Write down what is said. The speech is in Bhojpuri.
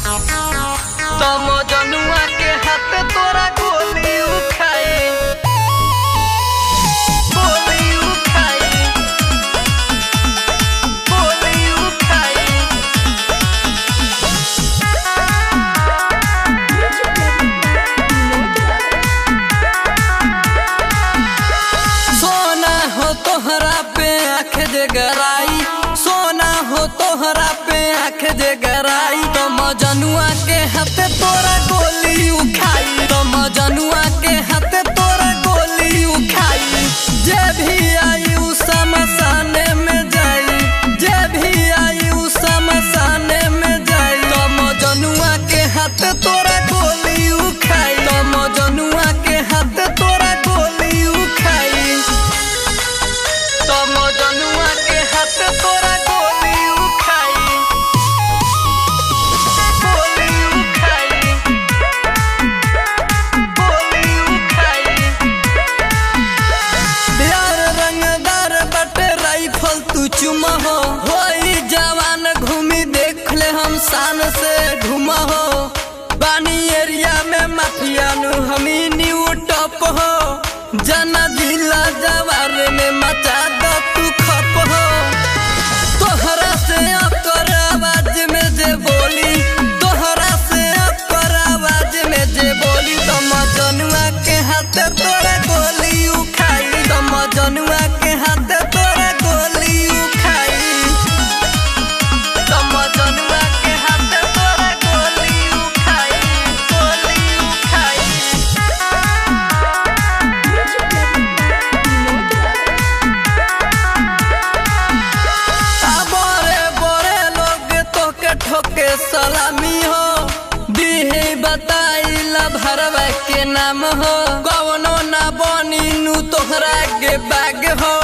तम जनुआ के हाथ तोरा गोली उखाई, गोली उखाई, गोली उखाई। सोना हो तोहरा पे आँख दे गराई, सोना हो तोहरा पे आँख दे गराई। तम जनुआ के हाथ तोरा गोली उखाई, तम जनुआ के हाथ तोरा गोली उखाई। जे भी आई उ शमशाने में जाई, जे भी आई उ शमशाने में जाई। तम जनुआ के हाथ तोरा गोली उखाई, तम जनुआ के हाथ तोरा गोली उखाई। तम जनुआ के हाथ तोरा गोली उखाई, गोली उखाई, गोली उखाई। प्यार रंगदार बटे राइफल तू चुमा हो, होई जवान घूमी देख ले हम शान से घुमा हो। बानी एरिया में माफिया नु हमी न्यू टॉप हो, जना जिला जवार में मचा दो तू खप हो। तोहरा से अकर आवाज में जे बोली, तोहरा से अकर आवाज में जे बोली। तम जनुआ के हाथ तोरा गोली उखाई, तम जनुआ के हाथ तोरा गोली उखाई। तम जनुआ के हाथ तोरा गोली उखाई, गोली उखाई। बोरे बोरे लोग तोके ठोके सलामी हो, दीही बताइला भरवा के नाम हो। कवनो ना बनी नु तोहरा के बाग हो,